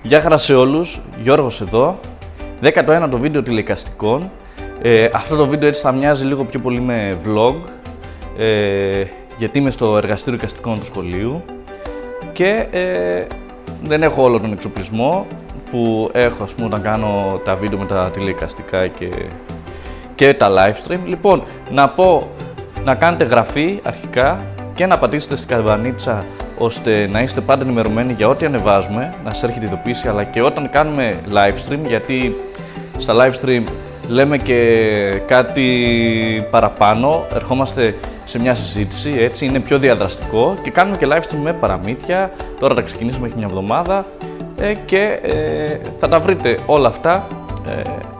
Γεια χαρά σε όλους, Γιώργος εδώ. 19ο βίντεο τηλεεικαστικών. Αυτό το βίντεο έτσι θα μοιάζει λίγο πιο πολύ με vlog, γιατί είμαι στο εργαστήριο εικαστικών του σχολείου και δεν έχω όλο τον εξοπλισμό που έχω, ας πούμε, όταν κάνω τα βίντεο με τα τηλεεικαστικά και τα live stream. Λοιπόν, να πω να κάνετε εγγραφή αρχικά και να πατήσετε στην καμπανίτσα ώστε να είστε πάντα ενημερωμένοι για ό,τι ανεβάζουμε, να σας έρχεται ειδοποίηση, αλλά και όταν κάνουμε live stream, γιατί στα live stream λέμε και κάτι παραπάνω, ερχόμαστε σε μια συζήτηση, έτσι είναι πιο διαδραστικό και κάνουμε και live stream με παραμύθια. Τώρα τα ξεκινήσουμε, έχει μια εβδομάδα και θα τα βρείτε όλα αυτά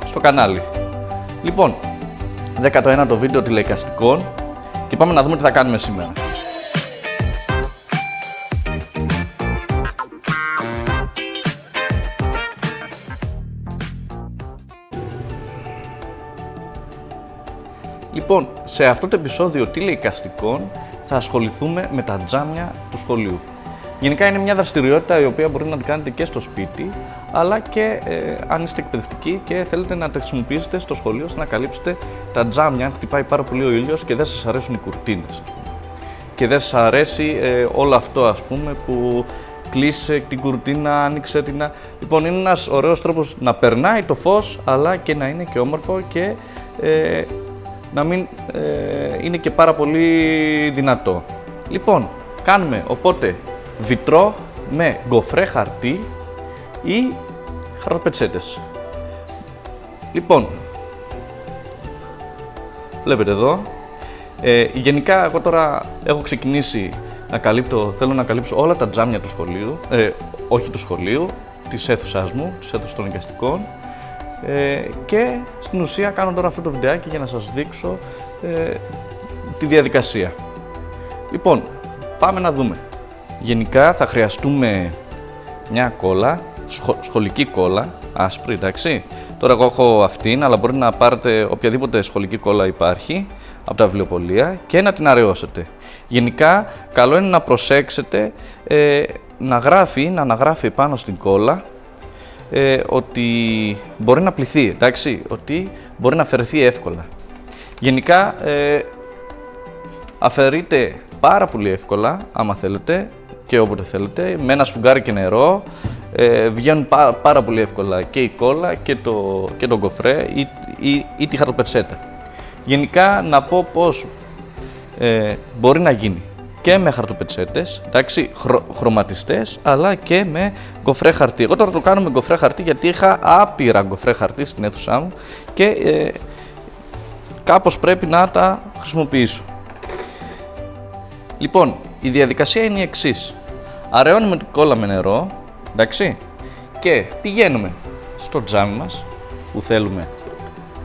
στο κανάλι. Λοιπόν, 19ο βίντεο τηλεεικαστικών και πάμε να δούμε τι θα κάνουμε σήμερα. Λοιπόν, σε αυτό το επεισόδιο τηλεεικαστικών θα ασχοληθούμε με τα τζάμια του σχολείου. Γενικά είναι μια δραστηριότητα η οποία μπορεί να την κάνετε και στο σπίτι, αλλά και αν είστε εκπαιδευτικοί και θέλετε να τα χρησιμοποιήσετε στο σχολείο ώστε να καλύψετε τα τζάμια, αν χτυπάει πάρα πολύ ο ήλιος και δεν σας αρέσουν οι κουρτίνες. Και δεν σας αρέσει όλο αυτό, ας πούμε, που κλείσε την κουρτίνα, άνοιξε την. Λοιπόν, είναι ένας ωραίος τρόπος να περνάει το φως, αλλά και να είναι και όμορφο και να μην είναι και πάρα πολύ δυνατό. Λοιπόν, κάνουμε οπότε βιτρό με γκοφρέ χαρτί ή χαρτοπετσέτες. Λοιπόν, βλέπετε εδώ. Γενικά, εγώ τώρα έχω ξεκινήσει θέλω να καλύψω όλα τα τζάμια του σχολείου, όχι του σχολείου, της αίθουσάς μου, της αίθουσας των εικαστικών. Και στην ουσία κάνω τώρα αυτό το βιντεάκι για να σας δείξω τη διαδικασία. Λοιπόν, πάμε να δούμε. Γενικά θα χρειαστούμε μια κόλλα, σχολική κόλλα, άσπρη, εντάξει. Τώρα εγώ έχω αυτήν, αλλά μπορείτε να πάρετε οποιαδήποτε σχολική κόλλα υπάρχει από τα βιβλιοπωλεία και να την αραιώσετε. Γενικά, καλό είναι να προσέξετε να αναγράφει πάνω στην κόλλα ότι μπορεί να πλυθεί, εντάξει, ότι μπορεί να αφαιρεθεί εύκολα. Γενικά αφαιρείται πάρα πολύ εύκολα, άμα θέλετε και όποτε θέλετε, με ένα σφουγγάρι και νερό βγαίνουν πάρα πολύ εύκολα και η κόλλα και το γκοφρέ ή τη χαρτοπετσέτα. Γενικά να πω πως μπορεί να γίνει και με χαρτοπετσέτες, εντάξει, χρωματιστές, αλλά και με γκοφρέ χαρτί. Εγώ τώρα το κάνω με γκοφρέ χαρτί γιατί είχα άπειρα γκοφρέ χαρτί στην αίθουσά μου και κάπως πρέπει να τα χρησιμοποιήσω. Λοιπόν, η διαδικασία είναι η εξής. Αραιώνουμε την κόλλα με νερό, εντάξει, και πηγαίνουμε στο τζάμι μας που θέλουμε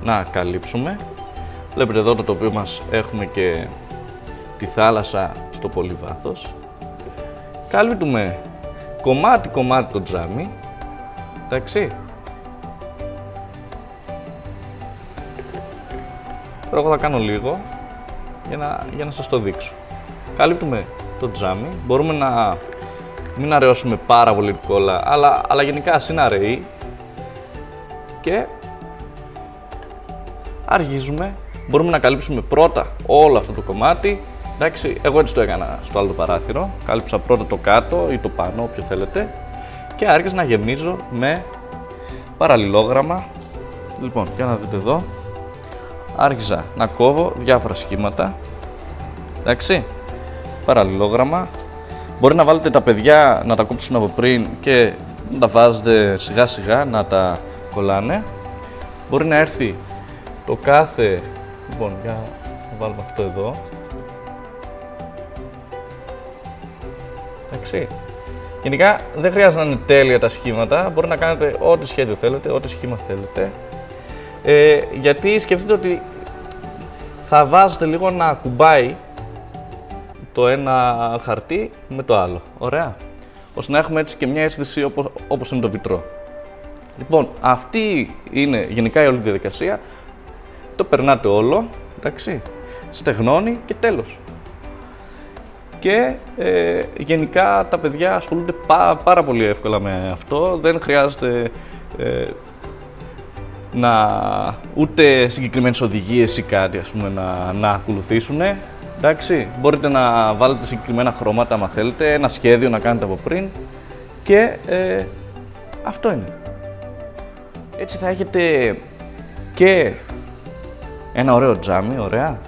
να καλύψουμε. Βλέπετε εδώ το τοπίο μας, έχουμε και τη θάλασσα στο πολύ βάθος. Καλύπτουμε κομμάτι το τζάμι, εντάξει. Τώρα εγώ θα κάνω λίγο για να σας το δείξω. Καλύπτουμε το τζάμι, μπορούμε να μην αραιώσουμε πάρα πολύ την κόλλα, αλλά γενικά ας είναι αραιή και αρχίζουμε. Μπορούμε να καλύψουμε πρώτα όλο αυτό το κομμάτι. Εντάξει, εγώ έτσι το έκανα στο άλλο το παράθυρο. Κάλυψα πρώτα το κάτω ή το πάνω, όποιο θέλετε. Και άρχισα να γεμίζω με παραλληλόγραμμα. Λοιπόν, για να δείτε εδώ. Άρχισα να κόβω διάφορα σχήματα. Εντάξει, παραλληλόγραμμα. Μπορεί να βάλετε τα παιδιά να τα κόψουν από πριν και να τα βάζετε σιγά σιγά να τα κολλάνε. Μπορεί να έρθει το κάθε. Λοιπόν, για να βάλουμε αυτό εδώ. Εντάξει. Γενικά δεν χρειάζεται να είναι τέλεια τα σχήματα. Μπορεί να κάνετε ό,τι σχέδιο θέλετε, ό,τι σχήμα θέλετε. Γιατί σκεφτείτε ότι θα βάζετε λίγο να ακουμπάει το ένα χαρτί με το άλλο. Ωραία. Ώστε να έχουμε έτσι και μια αίσθηση όπως είναι το βιτρό. Λοιπόν, αυτή είναι γενικά η όλη διαδικασία. Το περνάτε όλο, εντάξει, στεγνώνει και τέλος. και γενικά τα παιδιά ασχολούνται πάρα πολύ εύκολα με αυτό. Δεν χρειάζεται ούτε συγκεκριμένες οδηγίες ή κάτι, ας πούμε, να ακολουθήσουν. Εντάξει, μπορείτε να βάλετε συγκεκριμένα χρώματα άμα θέλετε, ένα σχέδιο να κάνετε από πριν και αυτό είναι. Έτσι θα έχετε και ένα ωραίο τζάμι, ωραία,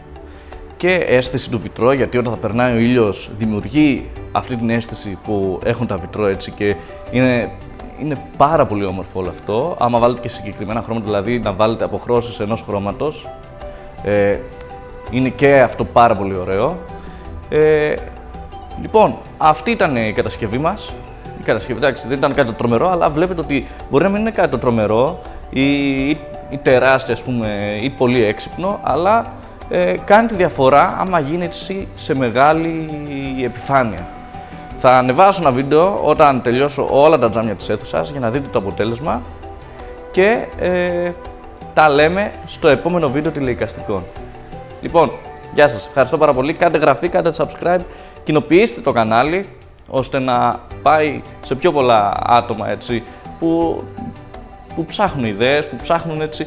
και αίσθηση του βιτρό, γιατί όταν θα περνάει ο ήλιος δημιουργεί αυτή την αίσθηση που έχουν τα βιτρό, έτσι, και είναι πάρα πολύ όμορφο όλο αυτό. Άμα βάλετε και συγκεκριμένα χρώματα, δηλαδή να βάλετε αποχρώσεις ενός χρώματος, είναι και αυτό πάρα πολύ ωραίο. Λοιπόν, αυτή ήταν η κατασκευή μας. Η κατασκευή, εντάξει, δεν ήταν κάτι το τρομερό, αλλά βλέπετε ότι μπορεί να μην είναι κάτι το τρομερό ή τεράστιο, ας πούμε, ή πολύ έξυπνο, αλλά κάνει τη διαφορά άμα γίνει έτσι σε μεγάλη επιφάνεια. Θα ανεβάσω ένα βίντεο όταν τελειώσω όλα τα τζάμια της αίθουσας για να δείτε το αποτέλεσμα και τα λέμε στο επόμενο βίντεο τηλεεικαστικών. Λοιπόν, γεια σας, ευχαριστώ πάρα πολύ, κάντε εγγραφή, κάντε subscribe, κοινοποιήστε το κανάλι ώστε να πάει σε πιο πολλά άτομα, έτσι, που ψάχνουν ιδέες, που ψάχνουν, έτσι,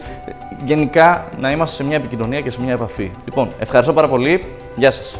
γενικά να είμαστε σε μια επικοινωνία και σε μια επαφή. Λοιπόν, ευχαριστώ πάρα πολύ, γεια σας.